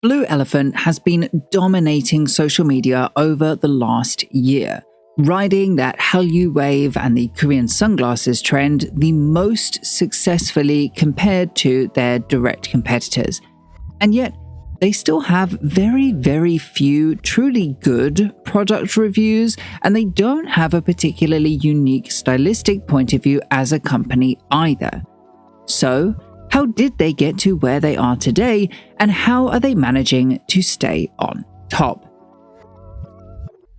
Blue Elephant has been dominating social media over the last year, riding that Hallyu wave and the Korean sunglasses trend the most successfully compared to their direct competitors. And yet, they still have very, very few truly good product reviews, and they don't have a particularly unique stylistic point of view as a company either. So, how did they get to where they are today, and how are they managing to stay on top?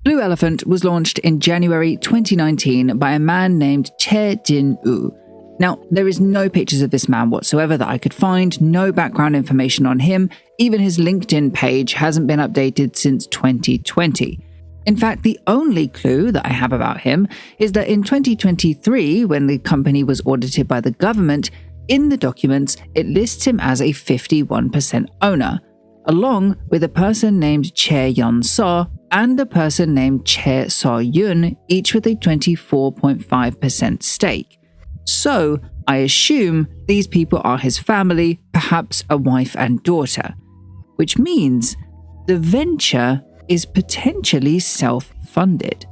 Blue Elephant was launched in January 2019 by a man named Che Jin-woo. Now, there is no pictures of this man whatsoever that I could find, no background information on him, even his LinkedIn page hasn't been updated since 2020. In fact, the only clue that I have about him is that in 2023, when the company was audited by the government, in the documents, it lists him as a 51% owner, along with a person named Che Yeon-so and a person named Che So-yoon, each with a 24.5% stake. So, I assume these people are his family, perhaps a wife and daughter, which means the venture is potentially self-funded.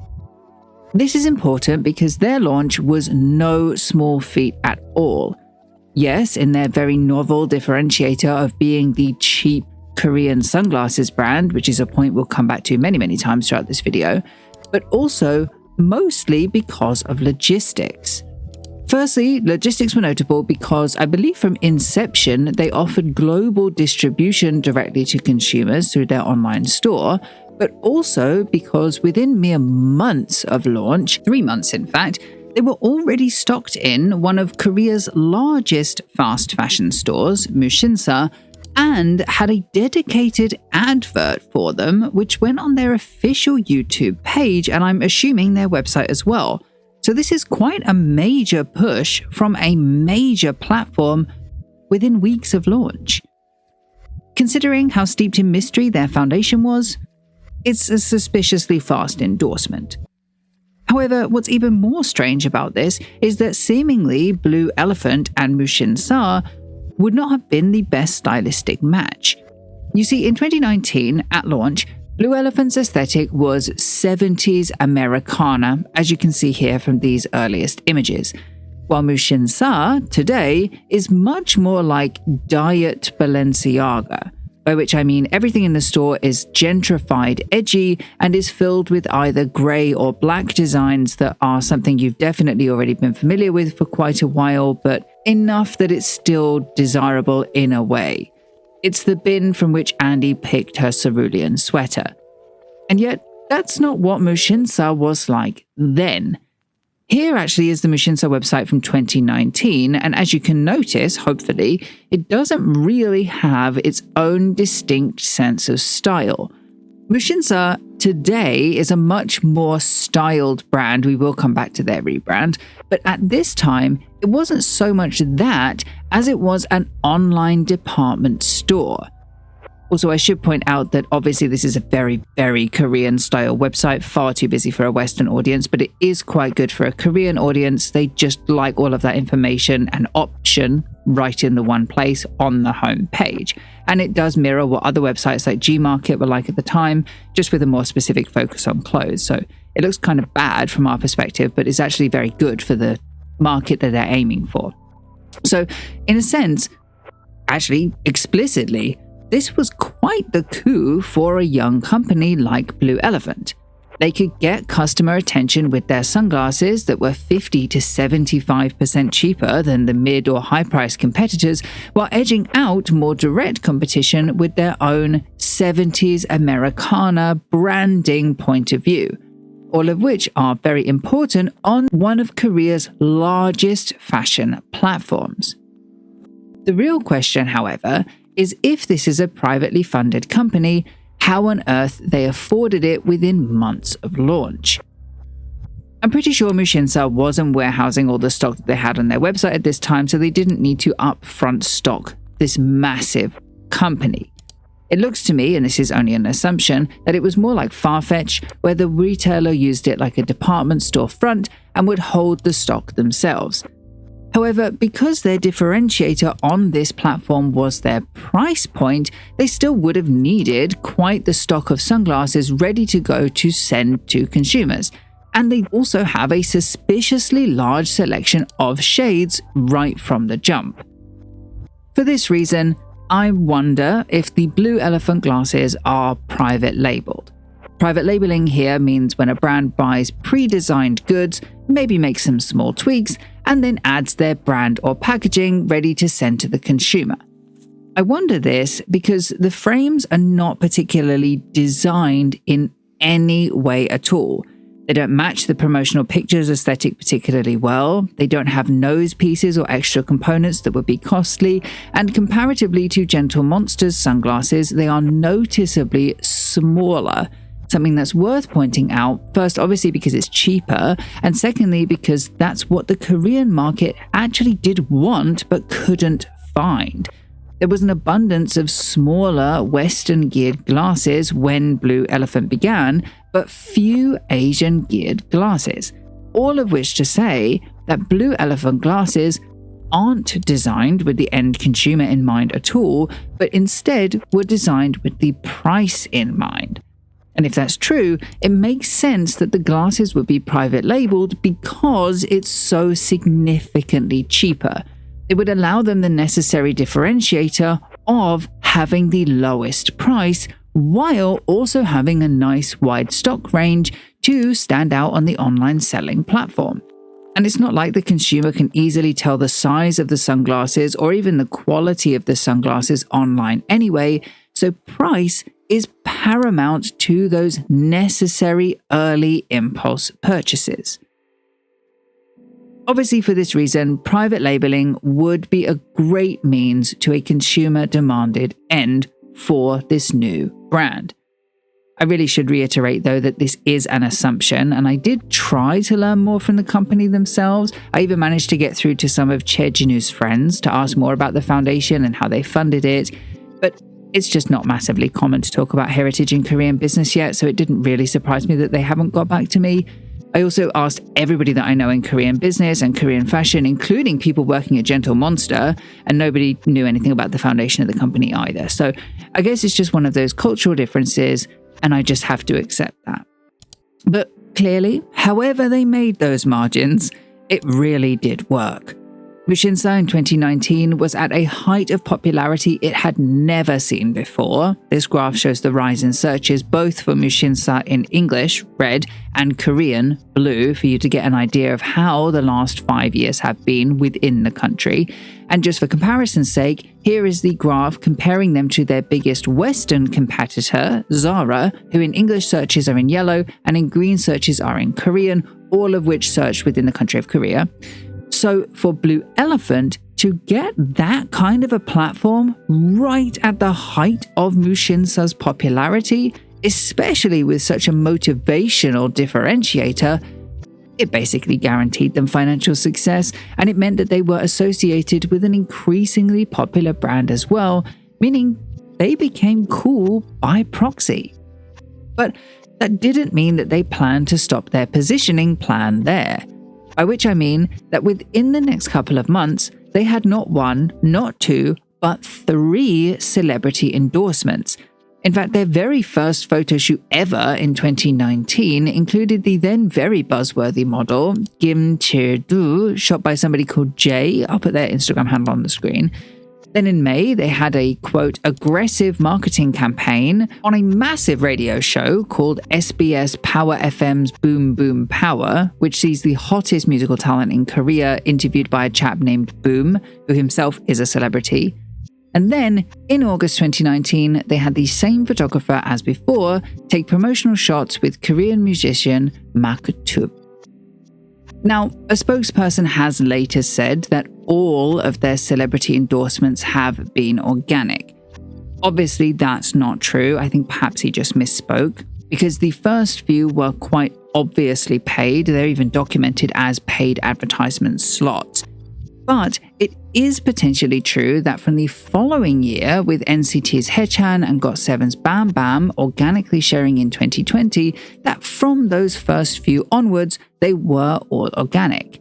This is important because their launch was no small feat at all. Yes, in their very novel differentiator of being the cheap Korean sunglasses brand, which is a point we'll come back to many times throughout this video, but also mostly because of logistics. Firstly, logistics were notable because I believe from inception, they offered global distribution directly to consumers through their online store, but also because within mere months of launch, 3 months in fact, they were already stocked in one of Korea's largest fast fashion stores, Mushinsa, and had a dedicated advert for them, which went on their official YouTube page, and I'm assuming their website as well. So this is quite a major push from a major platform within weeks of launch. Considering how steeped in mystery their foundation was, it's a suspiciously fast endorsement. However, what's even more strange about this is that seemingly Blue Elephant and Mushinsa would not have been the best stylistic match. You see, in 2019, at launch, Blue Elephant's aesthetic was 70s Americana, as you can see here from these earliest images, while Mushinsa today is much more like Diet Balenciaga, by which I mean everything in the store is gentrified edgy and is filled with either grey or black designs that are something you've definitely already been familiar with for quite a while, but enough that it's still desirable in a way. It's the bin from which Andy picked her cerulean sweater. And yet, that's not what Mushinsa was like then. Here actually is the Mushinsa website from 2019, and as you can notice, hopefully, it doesn't really have its own distinct sense of style. Mushinsa today is a much more styled brand. We will come back to their rebrand, but at this time, it wasn't so much that as it was an online department store. Also, I should point out that obviously this is a very, very Korean style website, far too busy for a Western audience, but it is quite good for a Korean audience. They just like all of that information and option right in the one place on the home page. And it does mirror what other websites like Gmarket were like at the time, just with a more specific focus on clothes. So it looks kind of bad from our perspective, but it's actually very good for the market that they're aiming for. So in a sense, actually explicitly, this was quite the coup for a young company like Blue Elephant. They could get customer attention with their sunglasses that were 50 to 75% cheaper than the mid or high-priced competitors, while edging out more direct competition with their own 70s Americana branding point of view, all of which are very important on one of Korea's largest fashion platforms. The real question, however, is if this is a privately funded company, how on earth they afforded it within months of launch. I'm pretty sure Mushinsa wasn't warehousing all the stock that they had on their website at this time, so they didn't need to upfront stock this massive company. It looks to me, and this is only an assumption, that it was more like Farfetch, where the retailer used it like a department store front and would hold the stock themselves. However, because their differentiator on this platform was their price point, they still would have needed quite the stock of sunglasses ready to go to send to consumers. And they also have a suspiciously large selection of shades right from the jump. For this reason, I wonder if the Blue Elephant glasses are private labeled. Private labeling here means when a brand buys pre-designed goods, maybe makes some small tweaks, and then adds their brand or packaging ready to send to the consumer. I wonder this because the frames are not particularly designed in any way at all. They don't match the promotional pictures aesthetic particularly well, they don't have nose pieces or extra components that would be costly, and comparatively to Gentle Monster's sunglasses, they are noticeably smaller. Something that's worth pointing out, first obviously because it's cheaper, and secondly because that's what the Korean market actually did want but couldn't find. There was an abundance of smaller Western-geared glasses when Blue Elephant began, but few Asian-geared glasses. All of which to say that Blue Elephant glasses aren't designed with the end consumer in mind at all, but instead were designed with the price in mind. And if that's true, it makes sense that the glasses would be private labeled because it's so significantly cheaper. It would allow them the necessary differentiator of having the lowest price while also having a nice wide stock range to stand out on the online selling platform. And it's not like the consumer can easily tell the size of the sunglasses or even the quality of the sunglasses online anyway, so price is paramount to those necessary early impulse purchases. Obviously, for this reason, private labeling would be a great means to a consumer-demanded end for this new brand. I really should reiterate, though, that this is an assumption, and I did try to learn more from the company themselves. I even managed to get through to some of Che Jinu's friends to ask more about the foundation and how they funded it, but it's just not massively common to talk about heritage in Korean business yet, so it didn't really surprise me that they haven't got back to me. I also asked everybody that I know in Korean business and Korean fashion, including people working at Gentle Monster, and nobody knew anything about the foundation of the company either. So I guess it's just one of those cultural differences, and I just have to accept that. But clearly, however they made those margins, it really did work. Mushinsa in 2019 was at a height of popularity it had never seen before. This graph shows the rise in searches both for Mushinsa in English, red, and Korean, blue, for you to get an idea of how the last 5 years have been within the country. And just for comparison's sake, here is the graph comparing them to their biggest Western competitor, Zara, who in English searches are in yellow and in green searches are in Korean, all of which searched within the country of Korea. So for Blue Elephant, to get that kind of a platform right at the height of Mushinsa's popularity, especially with such a motivational differentiator, it basically guaranteed them financial success, and it meant that they were associated with an increasingly popular brand as well, meaning they became cool by proxy. But that didn't mean that they planned to stop their positioning plan there. By which I mean that within the next couple of months, they had not one, not two, but 3 celebrity endorsements. In fact, their very first photo shoot ever in 2019 included the then very buzzworthy model, Kim Chae-do, shot by somebody called Jay. I'll put their Instagram handle on the screen. Then in May, they had a, quote, aggressive marketing campaign on a massive radio show called SBS Power FM's Boom Boom Power, which sees the hottest musical talent in Korea interviewed by a chap named Boom, who himself is a celebrity. And then, in August 2019, they had the same photographer as before take promotional shots with Korean musician Mak Tub. Now, a spokesperson has later said that all of their celebrity endorsements have been organic. Obviously, that's not true. I think perhaps he just misspoke, because the first few were quite obviously paid. They're even documented as paid advertisement slots. But it is potentially true that from the following year, with NCT's Haechan and GOT7's Bam Bam organically sharing in 2020, that from those first few onwards, they were all organic.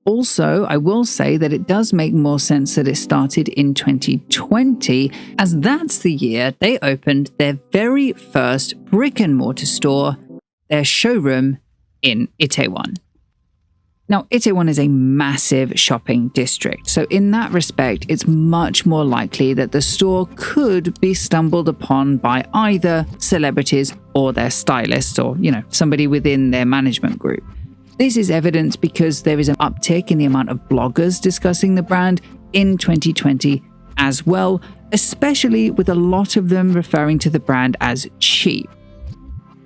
Also, I will say that it does make more sense that it started in 2020, as that's the year they opened their very first brick and mortar store, their showroom in Itaewon. Now, Itaewon is a massive shopping district, so in that respect, it's much more likely that the store could be stumbled upon by either celebrities or their stylists or, somebody within their management group. This is evidenced because there is an uptick in the amount of bloggers discussing the brand in 2020 as well, especially with a lot of them referring to the brand as cheap.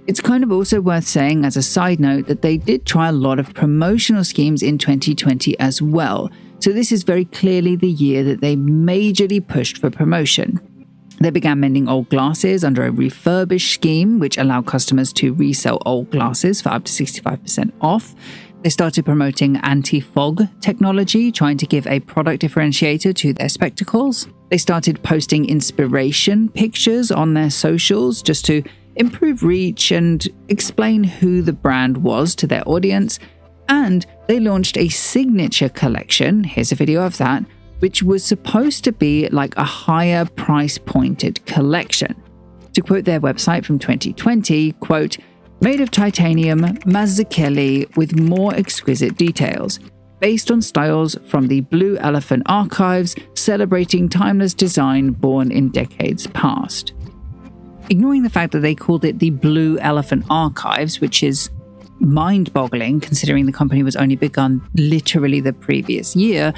It's kind of also worth saying as a side note that they did try a lot of promotional schemes in 2020 as well. So this is very clearly the year that they majorly pushed for promotion. They began mending old glasses under a refurbished scheme, which allowed customers to resell old glasses for up to 65% off. They started promoting anti-fog technology, trying to give a product differentiator to their spectacles. They started posting inspiration pictures on their socials just to improve reach and explain who the brand was to their audience. And they launched a signature collection, here's a video of that, which was supposed to be like a higher price pointed collection. To quote their website from 2020, quote, "Made of titanium, Mazzucchelli with more exquisite details, based on styles from the Blue Elephant archives, celebrating timeless design born in decades past." Ignoring the fact that they called it the Blue Elephant archives, which is mind-boggling considering the company was only begun literally the previous year,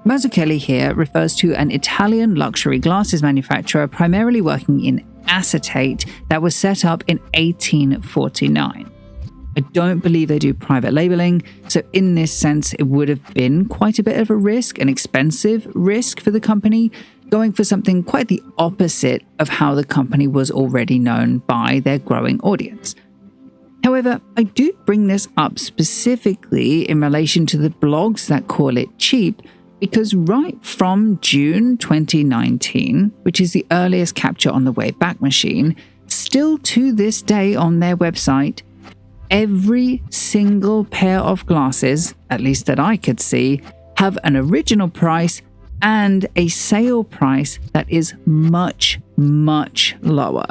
Mazzucchelli here refers to an Italian luxury glasses manufacturer primarily working in acetate that was set up in 1849. I don't believe they do private labeling, so in this sense it would have been quite a bit of a risk, an expensive risk for the company, going for something quite the opposite of how the company was already known by their growing audience. However, I do bring this up specifically in relation to the blogs that call it cheap, because right from June 2019, which is the earliest capture on the Wayback Machine, still to this day on their website, every single pair of glasses, at least that I could see, have an original price and a sale price that is much, much lower.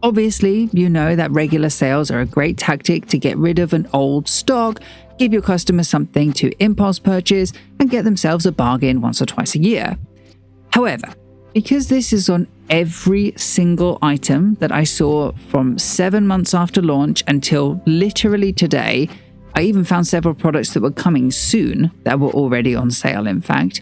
Obviously, you know that regular sales are a great tactic to get rid of an old stock, give your customers something to impulse purchase, and get themselves a bargain once or twice a year. However, because this is on every single item that I saw from 7 months after launch until literally today, I even found several products that were coming soon that were already on sale, in fact,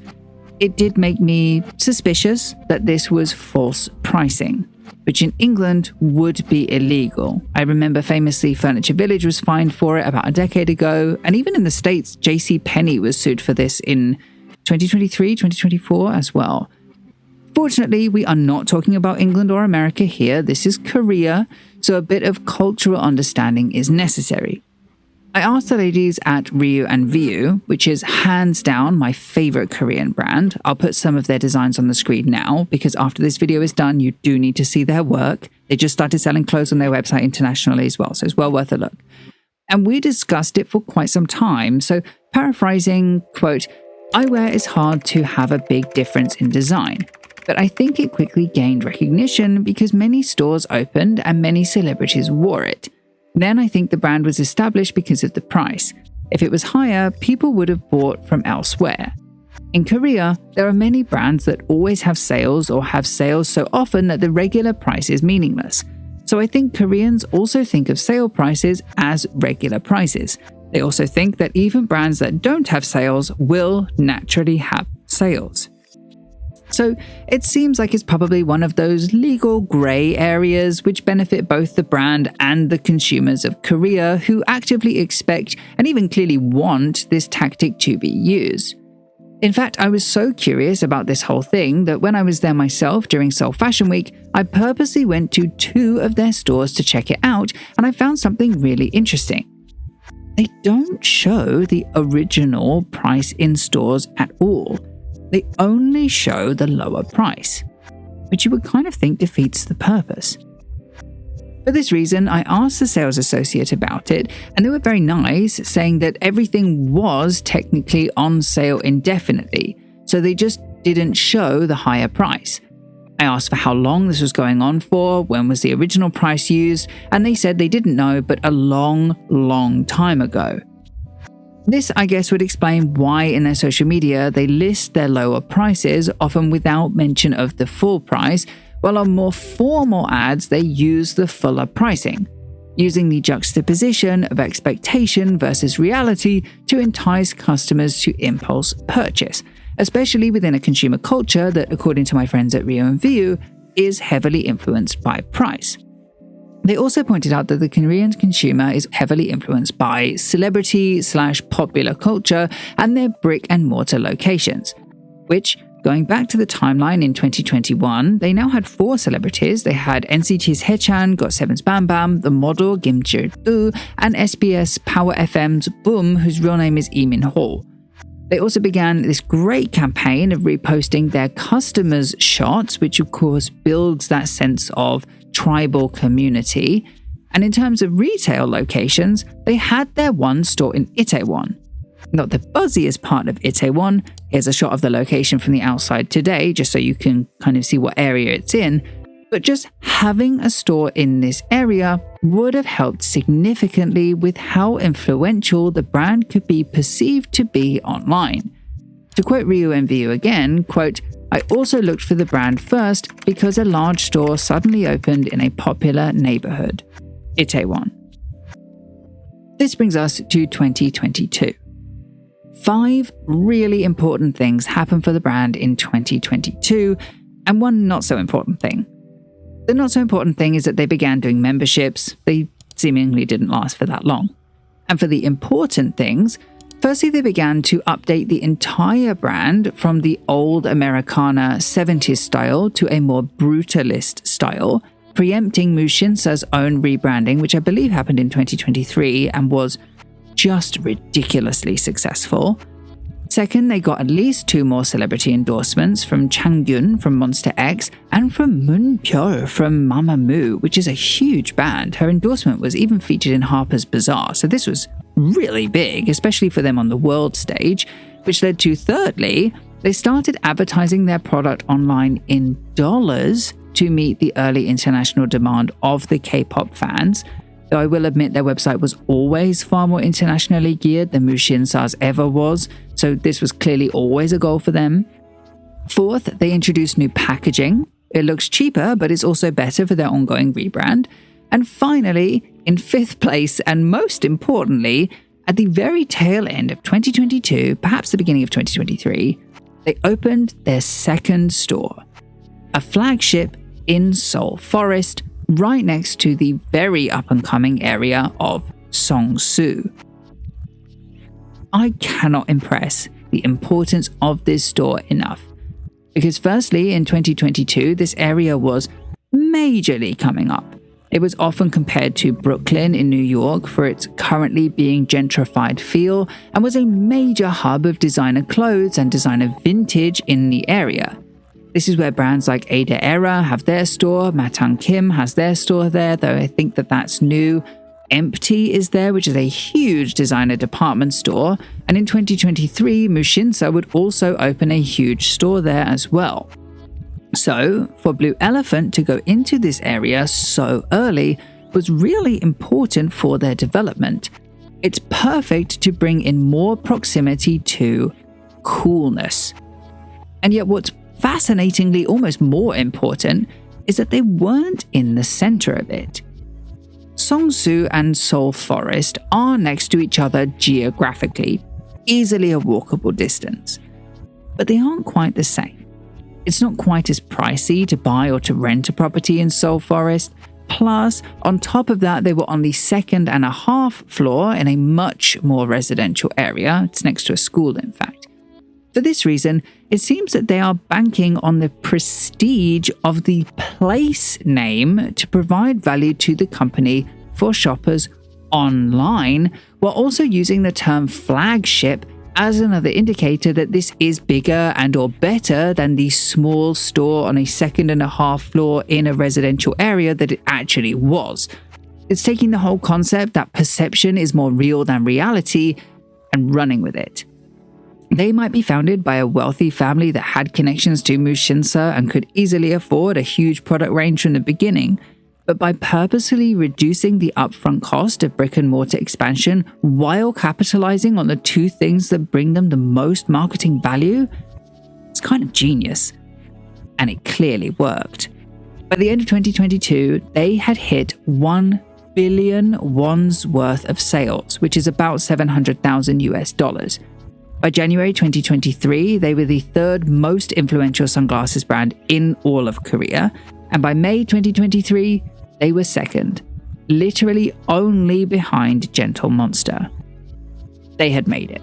it did make me suspicious that this was false pricing, which in England would be illegal. I remember famously Furniture Village was fined for it about a decade ago, and even in the States, JCPenney was sued for this in 2023, 2024 as well. Fortunately, we are not talking about England or America here. This is Korea, so a bit of cultural understanding is necessary. I asked the ladies at Ryu and Viu, which is hands down my favorite Korean brand. I'll put some of their designs on the screen now, because after this video is done, you do need to see their work. They just started selling clothes on their website internationally as well, so it's well worth a look. And we discussed it for quite some time. So paraphrasing, quote, "Eyewear is hard to have a big difference in design, but I think it quickly gained recognition because many stores opened and many celebrities wore it. Then I think the brand was established because of the price. If it was higher, people would have bought from elsewhere. In Korea, there are many brands that always have sales or have sales so often that the regular price is meaningless. So I think Koreans also think of sale prices as regular prices. They also think that even brands that don't have sales will naturally have sales." So it seems like it's probably one of those legal grey areas which benefit both the brand and the consumers of Korea, who actively expect and even clearly want this tactic to be used. In fact, I was so curious about this whole thing that when I was there myself during Seoul Fashion Week, I purposely went to 2 of their stores to check it out, and I found something really interesting. They don't show the original price in stores at all. They only show the lower price, which you would kind of think defeats the purpose. For this reason, I asked the sales associate about it, and they were very nice, saying that everything was technically on sale indefinitely, so they just didn't show the higher price. I asked for how long this was going on for, when was the original price used, and they said they didn't know, but a long time ago. This, I guess, would explain why in their social media they list their lower prices, often without mention of the full price, while on more formal ads they use the fuller pricing, using the juxtaposition of expectation versus reality to entice customers to impulse purchase, especially within a consumer culture that, according to my friends at Rio and View, is heavily influenced by price. They also pointed out that the Korean consumer is heavily influenced by celebrity/popular culture and their brick and mortar locations, which, going back to the timeline in 2021, they now had 4 celebrities. They had NCT's Haechan, GOT7's Bam Bam, the model Kim Jil-doo, and SBS Power FM's Boom, whose real name is Lee Min-ho. They also began this great campaign of reposting their customers' shots, which of course builds that sense of tribal community. And in terms of retail locations, they had their one store in Itaewon. Not the buzziest part of Itaewon. Here's a shot of the location from the outside today, just so you can kind of see what area it's in. But just having a store in this area would have helped significantly with how influential the brand could be perceived to be online. To quote Ryu and View again, quote, "I also looked for the brand first because a large store suddenly opened in a popular neighborhood, Itaewon." This brings us to 2022. 5 really important things happened for the brand in 2022, and one not so important thing. The not so important thing is that they began doing memberships. They seemingly didn't last for that long. And for the important things, firstly, they began to update the entire brand from the old Americana 70s style to a more brutalist style, preempting Mushinsa's own rebranding, which I believe happened in 2023 and was just ridiculously successful. Second, they got at least 2 more celebrity endorsements from Changyun from Monster X and from Moon Pyo from Mamamoo, which is a huge band. Her endorsement was even featured in Harper's Bazaar, so this was really big, especially for them on the world stage, which led to, thirdly, they started advertising their product online in dollars to meet the early international demand of the K-pop fans. Though I will admit their website was always far more internationally geared than Mushinsa's ever was, so this was clearly always a goal for them. Fourth, they introduced new packaging. It looks cheaper, but it's also better for their ongoing rebrand. And finally, in 5th place, and most importantly, at the very tail end of 2022, perhaps the beginning of 2023, they opened their 2nd store, a flagship in Seoul Forest, right next to the very up-and-coming area of Seongsu. I cannot impress the importance of this store enough, because firstly, in 2022, this area was majorly coming up. It was often compared to Brooklyn in New York for its currently being gentrified feel, and was a major hub of designer clothes and designer vintage in the area. This is where brands like Ada Era have their store, Matang Kim has their store there, though I think that's new. Empty is there, which is a huge designer department store, and in 2023, Mushinsa would also open a huge store there as well. So, for Blue Elephant to go into this area so early was really important for their development. It's perfect to bring in more proximity to coolness. And yet what's fascinatingly almost more important is that they weren't in the center of it. Seongsu and Seoul Forest are next to each other geographically, easily a walkable distance. But they aren't quite the same. It's not quite as pricey to buy or to rent a property in Seoul Forest. Plus, on top of that, they were on the 2nd and a half floor in a much more residential area. It's next to a school, in fact. For this reason, it seems that they are banking on the prestige of the place name to provide value to the company for shoppers online, while also using the term flagship as another indicator that this is bigger and or better than the small store on a 2.5 floor in a residential area that it actually was. It's taking the whole concept that perception is more real than reality and running with it. They might be founded by a wealthy family that had connections to Muxinsa and could easily afford a huge product range from the beginning, but by purposely reducing the upfront cost of brick-and-mortar expansion while capitalizing on the two things that bring them the most marketing value, it's kind of genius. And it clearly worked. By the end of 2022, they had hit 1 billion won's worth of sales, which is about $700,000. By January 2023, they were the third most influential sunglasses brand in all of Korea, and by May 2023, they were second, literally only behind Gentle Monster. They had made it.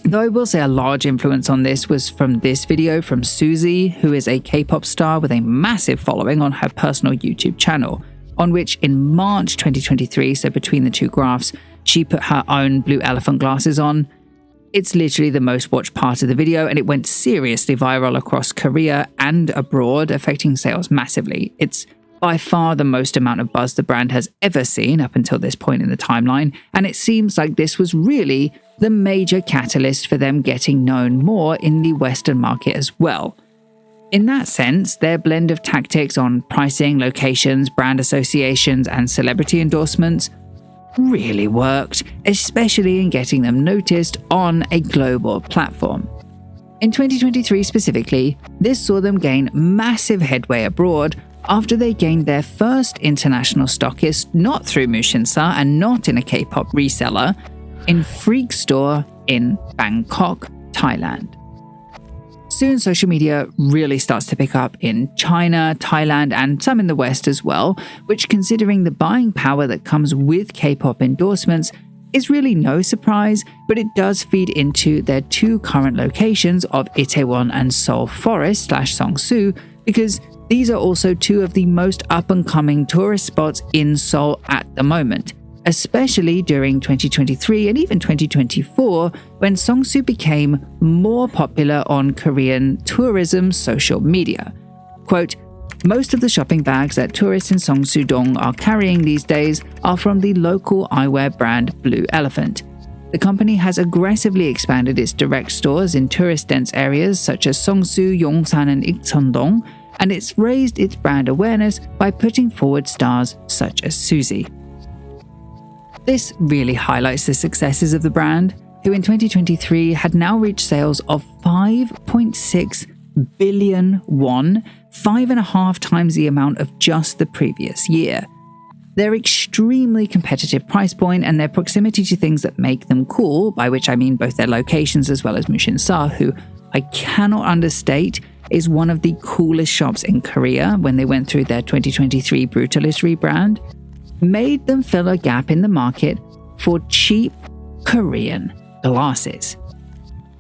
Though I will say a large influence on this was from this video from Suzy, who is a K-pop star with a massive following on her personal YouTube channel, on which in March 2023, so between the two graphs, she put her own blue elephant glasses on. It's literally the most watched part of the video, and it went seriously viral across Korea and abroad, affecting sales massively. It's by far the most amount of buzz the brand has ever seen up until this point in the timeline, and it seems like this was really the major catalyst for them getting known more in the Western market as well. In that sense, their blend of tactics on pricing, locations, brand associations, and celebrity endorsements really worked, especially in getting them noticed on a global platform. In 2023 specifically, this saw them gain massive headway abroad after they gained their first international stockist not through Muxinsa and not in a K-pop reseller, in Freak Store in Bangkok, Thailand. Soon social media really starts to pick up in China, Thailand, and some in the West as well, which, considering the buying power that comes with K-pop endorsements, is really no surprise, but it does feed into their two current locations of Itaewon and Seoul Forest / Seongsu, because these are also two of the most up-and-coming tourist spots in Seoul at the moment, especially during 2023 and even 2024, when Seongsu became more popular on Korean tourism social media. Quote, "Most of the shopping bags that tourists in Seongsu-dong are carrying these days are from the local eyewear brand Blue Elephant. The company has aggressively expanded its direct stores in tourist-dense areas such as Seongsu, Yongsan, and Ikcheon-dong, and it's raised its brand awareness by putting forward stars such as Suzy." This really highlights the successes of the brand, who in 2023 had now reached sales of 5.6 billion won, 5.5 times the amount of just the previous year. Their extremely competitive price point and their proximity to things that make them cool, by which I mean both their locations as well as Muxinsa, who I cannot understate is one of the coolest shops in Korea when they went through their 2023 Brutalist rebrand, made them fill a gap in the market for cheap Korean glasses.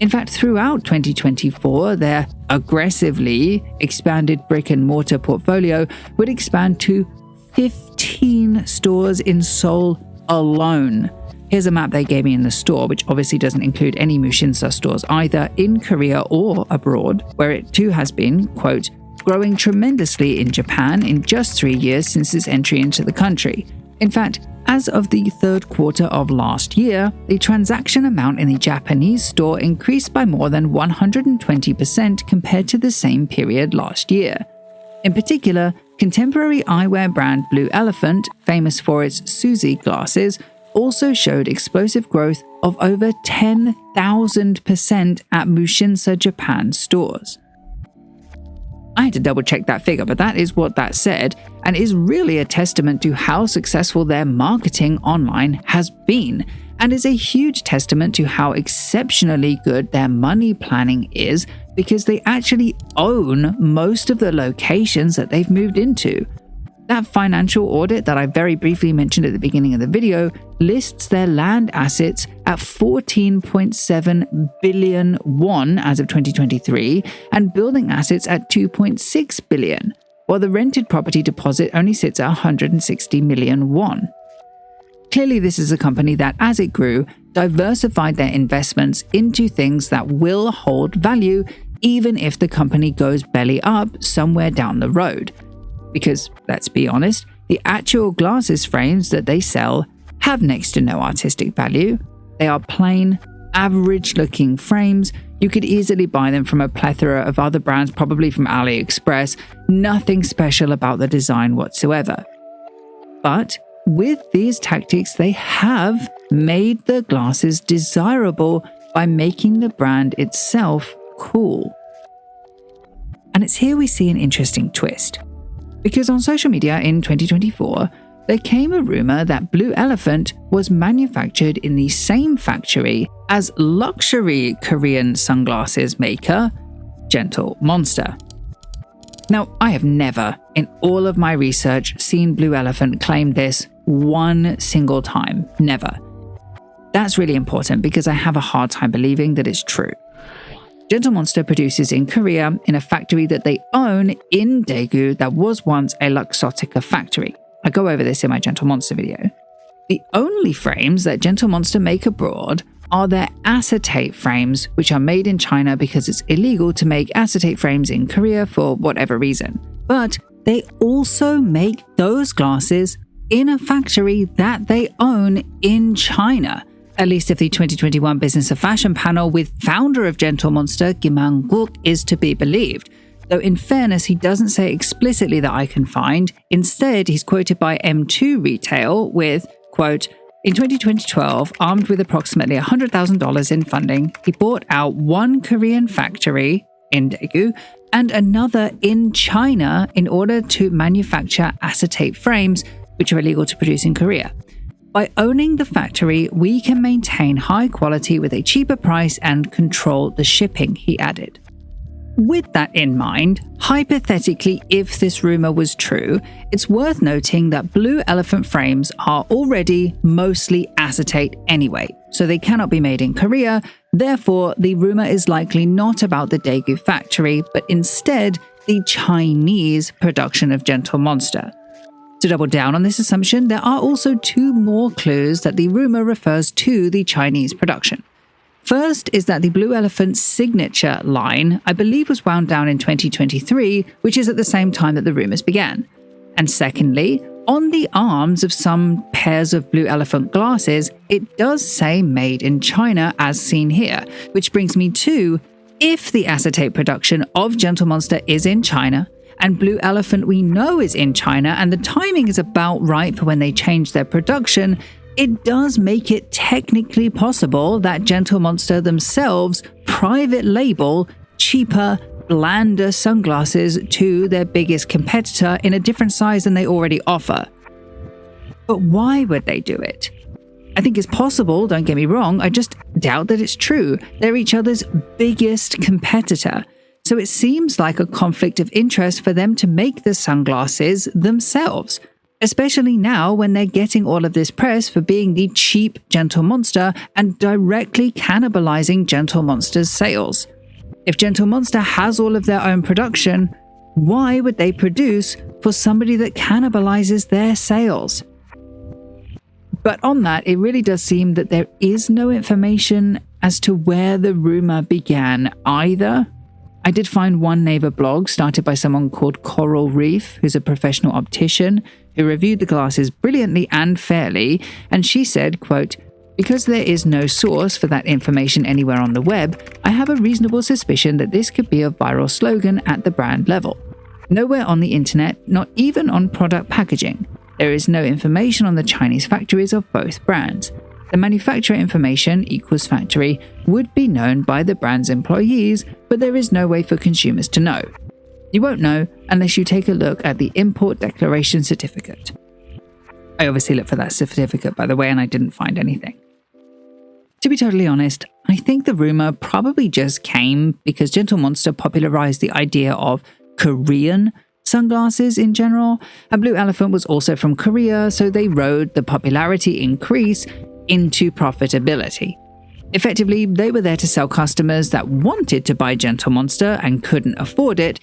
In fact, throughout 2024, their aggressively expanded brick-and-mortar portfolio would expand to 15 stores in Seoul alone. Here's a map they gave me in the store, which obviously doesn't include any Muxinsa stores either in Korea or abroad, where it too has been, quote, growing tremendously in Japan in just 3 years since its entry into the country. In fact, as of the third quarter of last year, the transaction amount in the Japanese store increased by more than 120% compared to the same period last year. In particular, contemporary eyewear brand Blue Elephant, famous for its Suzy glasses, also showed explosive growth of over 10,000% at Muxinsa Japan stores. I had to double check that figure, but that is what that said, and is really a testament to how successful their marketing online has been, and is a huge testament to how exceptionally good their money planning is, because they actually own most of the locations that they've moved into. That financial audit that I very briefly mentioned at the beginning of the video lists their land assets at 14.7 billion won as of 2023 and building assets at 2.6 billion, while the rented property deposit only sits at 160 million won. Clearly, this is a company that, as it grew, diversified their investments into things that will hold value even if the company goes belly up somewhere down the road. Because, let's be honest, the actual glasses frames that they sell have next to no artistic value. They are plain, average-looking frames. You could easily buy them from a plethora of other brands, probably from AliExpress. Nothing special about the design whatsoever. But with these tactics, they have made the glasses desirable by making the brand itself cool. And it's here we see an interesting twist. Because on social media in 2024, there came a rumor that Blue Elephant was manufactured in the same factory as luxury Korean sunglasses maker, Gentle Monster. Now, I have never, in all of my research, seen Blue Elephant claim this one single time. Never. That's really important because I have a hard time believing that it's true. Gentle Monster produces in Korea in a factory that they own in Daegu that was once a Luxottica factory. I go over this in my Gentle Monster video. The only frames that Gentle Monster make abroad are their acetate frames, which are made in China because it's illegal to make acetate frames in Korea for whatever reason. But they also make those glasses in a factory that they own in China. At least if the 2021 Business of Fashion panel with founder of Gentle Monster, Kim Han-guk, is to be believed. Though in fairness, he doesn't say explicitly that I can find. Instead, he's quoted by M2 Retail with, quote, "In 2012, armed with approximately $100,000 in funding, he bought out one Korean factory in Daegu and another in China in order to manufacture acetate frames, which are illegal to produce in Korea. By owning the factory, we can maintain high quality with a cheaper price and control the shipping," he added. With that in mind, hypothetically, if this rumor was true, it's worth noting that Blue Elephant frames are already mostly acetate anyway, so they cannot be made in Korea. Therefore, the rumor is likely not about the Daegu factory, but instead the Chinese production of Gentle Monster. To double down on this assumption, there are also two more clues that the rumor refers to the Chinese production. First is that the Blue Elephant signature line, I believe, was wound down in 2023, which is at the same time that the rumors began. And secondly, on the arms of some pairs of Blue Elephant glasses, it does say made in China as seen here, which brings me to, if the acetate production of Gentle Monster is in China, and Blue Elephant we know is in China, and the timing is about right for when they change their production, it does make it technically possible that Gentle Monster themselves private label cheaper, blander sunglasses to their biggest competitor in a different size than they already offer. But why would they do it? I think it's possible, don't get me wrong, I just doubt that it's true. They're each other's biggest competitor. So it seems like a conflict of interest for them to make the sunglasses themselves, especially now when they're getting all of this press for being the cheap Gentle Monster and directly cannibalizing Gentle Monster's sales. If Gentle Monster has all of their own production, why would they produce for somebody that cannibalizes their sales? But on that, it really does seem that there is no information as to where the rumor began either. I did find one Naver blog started by someone called Coral Reef, who's a professional optician, who reviewed the glasses brilliantly and fairly, and she said, quote, "Because there is no source for that information anywhere on the web, I have a reasonable suspicion that this could be a viral slogan at the brand level. Nowhere on the internet, not even on product packaging. There is no information on the Chinese factories of both brands. The manufacturer information equals factory would be known by the brand's employees, but there is no way for consumers to know. You won't know unless you take a look at the import declaration certificate." I obviously looked for that certificate, by the way, and I didn't find anything. To be totally honest, I think the rumor probably just came because Gentle Monster popularized the idea of Korean sunglasses in general, and Blue Elephant was also from Korea, so they rode the popularity increase into profitability. Effectively, they were there to sell customers that wanted to buy Gentle Monster and couldn't afford it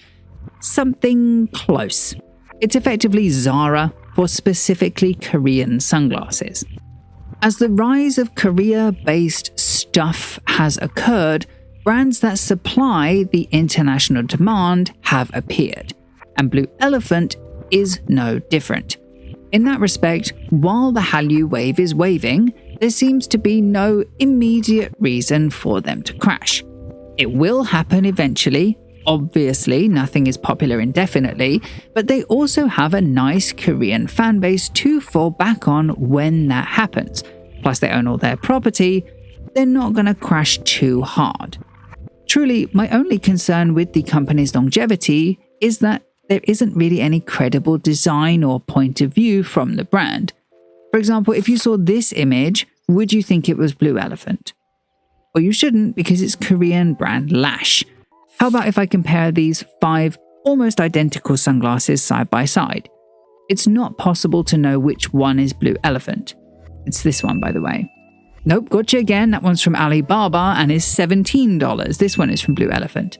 something close. It's effectively Zara for specifically Korean sunglasses. As the rise of Korea-based stuff has occurred, brands that supply the international demand have appeared, and Blue Elephant is no different. In that respect, while the Hallyu wave is waving, there seems to be no immediate reason for them to crash. It will happen eventually. Obviously, nothing is popular indefinitely, but they also have a nice Korean fanbase to fall back on when that happens. Plus, they own all their property. They're not going to crash too hard. Truly, my only concern with the company's longevity is that there isn't really any credible design or point of view from the brand. For example, if you saw this image, would you think it was Blue Elephant? Well, you shouldn't, because it's Korean brand Lash. How about if I compare these 5 almost identical sunglasses side by side? It's not possible to know which one is Blue Elephant. It's this one, by the way. Nope, gotcha again. That one's from Alibaba and is $17. This one is from Blue Elephant.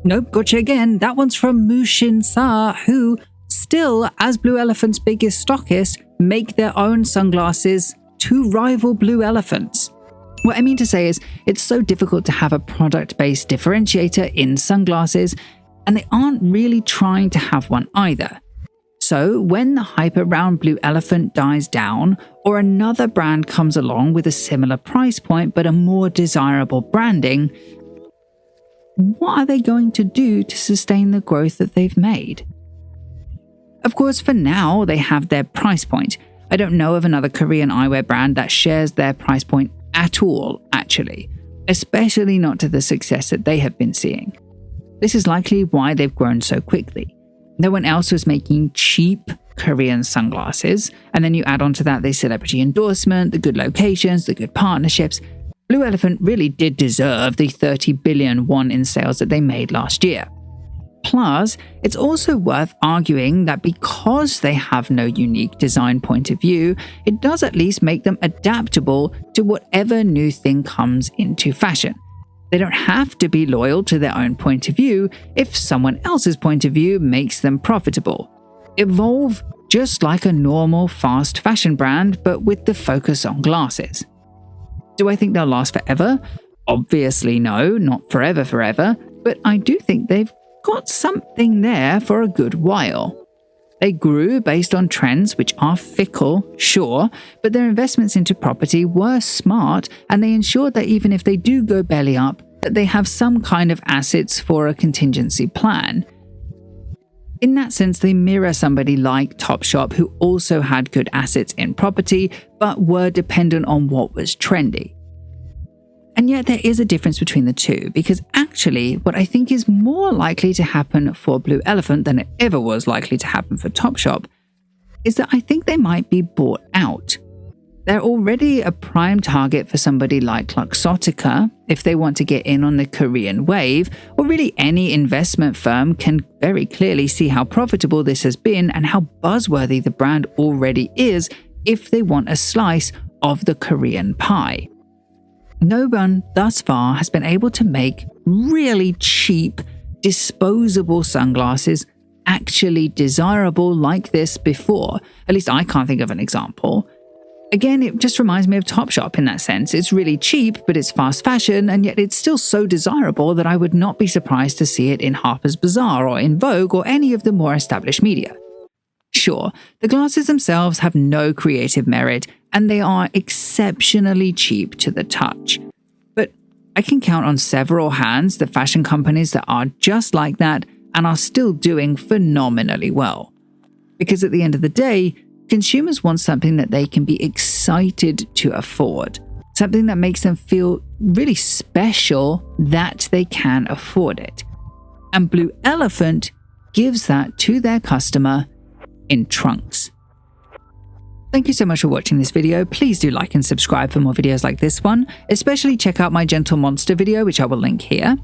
Nope, gotcha again. That one's from Mushin Sa, who still, as Blue Elephant's biggest stockist, make their own sunglasses to rival Blue Elephant's. What I mean to say is, it's so difficult to have a product-based differentiator in sunglasses, and they aren't really trying to have one either. So when the hype around Blue Elephant dies down, or another brand comes along with a similar price point but a more desirable branding, what are they going to do to sustain the growth that they've made? Of course, for now, they have their price point. I don't know of another Korean eyewear brand that shares their price point at all, actually, especially not to the success that they have been seeing. This is likely why they've grown so quickly. No one else was making cheap Korean sunglasses, and then you add on to that the celebrity endorsement, the good locations, the good partnerships. Blue Elephant really did deserve the 30 billion won in sales that they made last year. Plus, it's also worth arguing that because they have no unique design point of view, it does at least make them adaptable to whatever new thing comes into fashion. They don't have to be loyal to their own point of view if someone else's point of view makes them profitable. Evolve just like a normal fast fashion brand, but with the focus on glasses. Do I think they'll last forever? Obviously no, not forever, but I do think they've got something there for a good while. They grew based on trends which are fickle, sure, but their investments into property were smart, and they ensured that even if they do go belly up, that they have some kind of assets for a contingency plan. In that sense, they mirror somebody like Topshop, who also had good assets in property, but were dependent on what was trendy. And yet there is a difference between the two, because actually what I think is more likely to happen for Blue Elephant than it ever was likely to happen for Topshop is that I think they might be bought out. They're already a prime target for somebody like Luxottica if they want to get in on the Korean wave, or really any investment firm can very clearly see how profitable this has been and how buzzworthy the brand already is if they want a slice of the Korean pie. No one thus far has been able to make really cheap, disposable sunglasses actually desirable like this before. At least I can't think of an example. Again, it just reminds me of Topshop in that sense. It's really cheap, but it's fast fashion, and yet it's still so desirable that I would not be surprised to see it in Harper's Bazaar or in Vogue or any of the more established media. Sure, the glasses themselves have no creative merit, and they are exceptionally cheap to the touch. But I can count on several hands the fashion companies that are just like that and are still doing phenomenally well. Because at the end of the day, consumers want something that they can be excited to afford, something that makes them feel really special that they can afford it. And Blue Elephant gives that to their customer in trunks. Thank you so much for watching this video. Please do like and subscribe for more videos like this one. Especially check out my Gentle Monster video, which I will link here.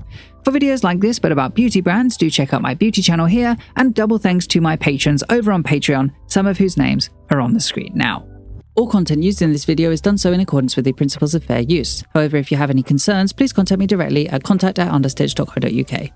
For videos like this but about beauty brands, do check out my beauty channel here, and double thanks to my patrons over on Patreon, some of whose names are on the screen now. All content used in this video is done so in accordance with the principles of fair use. However, if you have any concerns, please contact me directly at contact@understitch.co.uk.